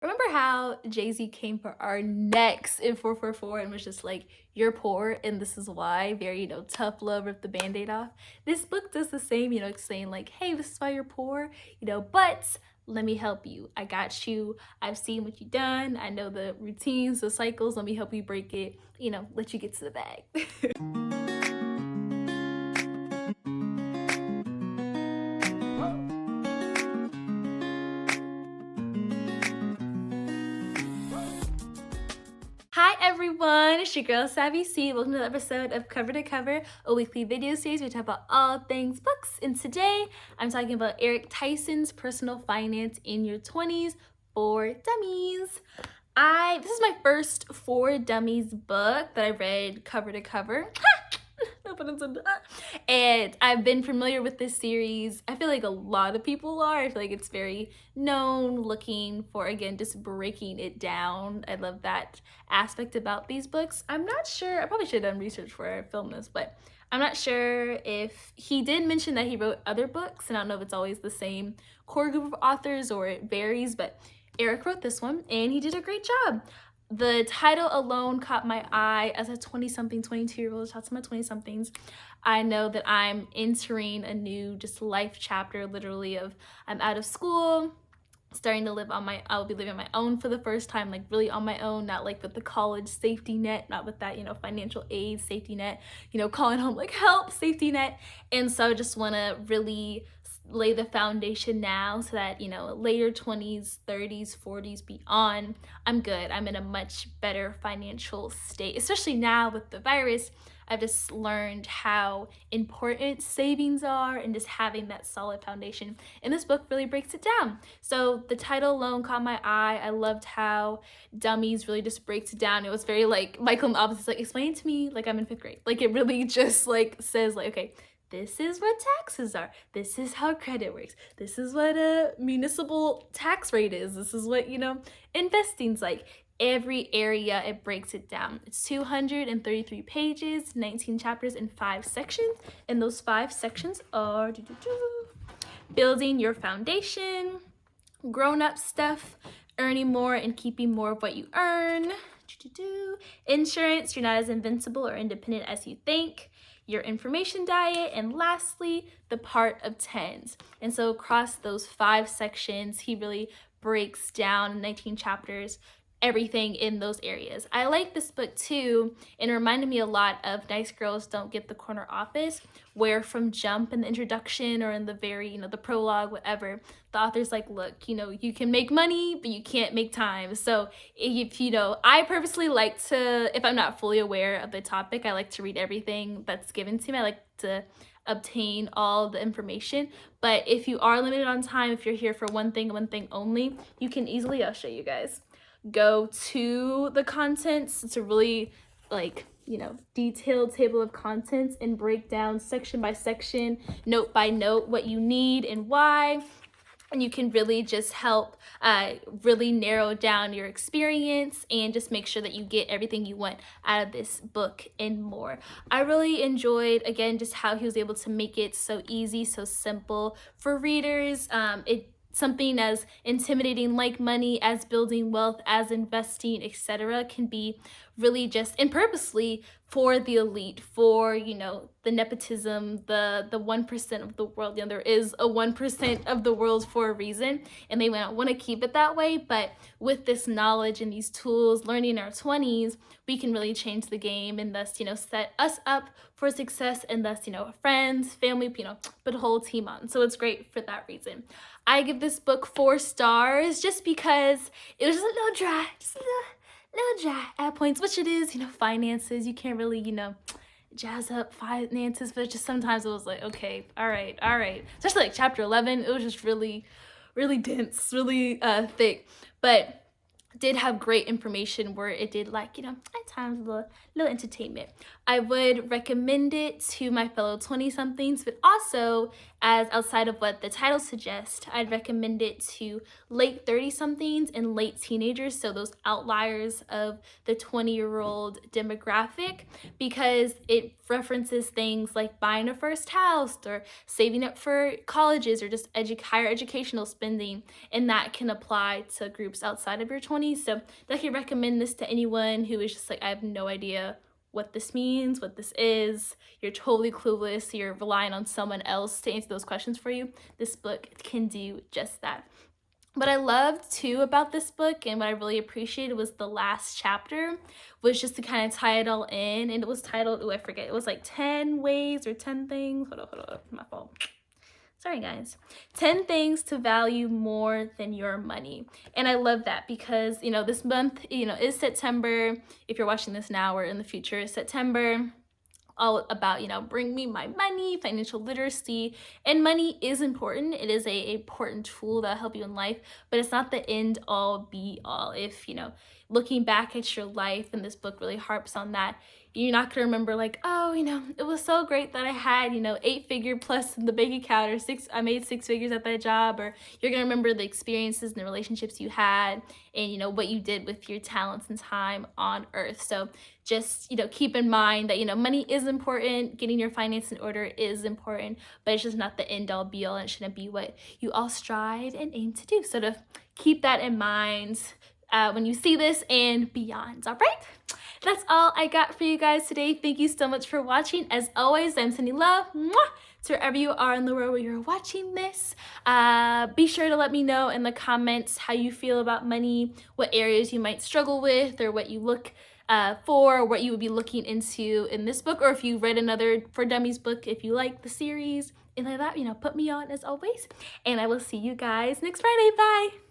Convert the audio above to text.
Remember how Jay-Z came for our necks in 444 and was just like, you're poor and this is why, very, tough love, rip the band-aid off. This book does the same, saying like, hey, this is why you're poor, but let me help you. I got you. I've seen what you've done. I know the routines, the cycles. Let me help you break it, let you get to the bag. Hi everyone, it's your girl Savvy C. Welcome to the episode of Cover to Cover, a weekly video series where we talk about all things books. And today I'm talking about Eric Tyson's Personal Finance in Your 20s for Dummies. This is my first For Dummies book that I read cover to cover. No pun intended. And I've been familiar with this series. I feel like a lot of people are. I feel like it's very known, looking for, again, just breaking it down. I love that aspect about these books. I'm not sure, I probably should have done research before I filmed this, but I'm not sure if he did mention that he wrote other books, and I don't know if it's always the same core group of authors or it varies, but Eric wrote this one and he did a great job. The title alone caught my eye as a 20-something, 22-year-old. Shout out to my 20-somethings. I know that I'm entering a new just life chapter, literally, of I'm out of school, starting to live on my, I will be living on my own for the first time, like really on my own, not like with the college safety net, not with that, financial aid safety net, calling home like help safety net. And so I just want to really lay the foundation now so that, later 20s, 30s, 40s, beyond, I'm good. I'm in a much better financial state, especially now with the virus. I've just learned how important savings are and just having that solid foundation. And this book really breaks it down. So the title alone caught my eye. I loved how Dummies really just breaks it down. It was very like Michael and the Opposites, like, explain to me like I'm in 5th grade. Like, it really just like says like, okay, this is what taxes are. This is how credit works. This is what a municipal tax rate is. This is what, investing's like. Every area, it breaks it down. It's 233 pages, 19 chapters, and 5 sections. And those 5 sections are building your foundation, grown-up stuff, earning more and keeping more of what you earn, insurance, you're not as invincible or independent as you think, your information diet, and lastly, the part of tens. And so across those 5 sections, he really breaks down in 19 chapters everything in those areas. I like this book too, and it reminded me a lot of Nice Girls Don't Get the Corner Office, where from jump in the introduction or in the very, the prologue, whatever, the author's like, look, you can make money, but you can't make time. So if, I purposely like to, if I'm not fully aware of the topic, I like to read everything that's given to me. I like to obtain all the information. But if you are limited on time, if you're here for one thing only, you can easily, I'll show you guys, go to the contents. It's a really detailed table of contents and break down section by section, note by note, what you need and why. And you can really just help really narrow down your experience and just make sure that you get everything you want out of this book and more. I really enjoyed, again, just how he was able to make it so easy, so simple for readers. Something as intimidating like money, as building wealth, as investing, etc. can be really just, and purposely for the elite, for, the nepotism, the 1% of the world. There is a 1% of the world for a reason, and they want to keep it that way. But with this knowledge and these tools, learning in our 20s, we can really change the game and thus, set us up for success and thus, friends, family, put a whole team on. So it's great for that reason. I give this book 4 stars just because it was just a little dry, little dry at points, which it is, finances. You can't really, jazz up finances, but just sometimes it was like, okay, all right. Especially like chapter 11, it was just really, really dense, really thick. But did have great information where it did at times a little entertainment. I would recommend it to my fellow 20-somethings, but also as outside of what the title suggests, I'd recommend it to late 30-somethings and late teenagers, so those outliers of the 20-year-old demographic, because it references things like buying a first house or saving up for colleges or just higher educational spending, and that can apply to groups outside of your 20s. So I can recommend this to anyone who is just like, I have no idea what this means, what this is. You're totally clueless. You're relying on someone else to answer those questions for you. This book can do just that. What I loved too about this book and what I really appreciated was the last chapter was just to kind of tie it all in. And it was titled, oh, I forget. It was like 10 ways or 10 things. Hold on. My fault. Sorry, guys. 10 things to value more than your money. And I love that because, this month, is September. If you're watching this now or in the future, September, all about, bring me my money, financial literacy. And money is important. It is a important tool that'll help you in life, but it's not the end all be all. If, looking back at your life, and this book really harps on that, you're not gonna remember like, oh, it was so great that I had, 8-figure plus in the bank account, or I made 6 figures at that job, or you're gonna remember the experiences and the relationships you had and, what you did with your talents and time on earth. So just, keep in mind that, money is important, getting your finances in order is important, but it's just not the end all be all, and it shouldn't be what you all strive and aim to do. So to keep that in mind when you see this and beyond. All right, that's all I got for you guys today. Thank you so much for watching. As always, I'm sending love to wherever you are in the world where you're watching this. Be sure to let me know in the comments how you feel about money, what areas you might struggle with, or what you look for, or what you would be looking into in this book, or if you read another For Dummies book, if you like the series and like that, put me on as always. And I will see you guys next Friday. Bye.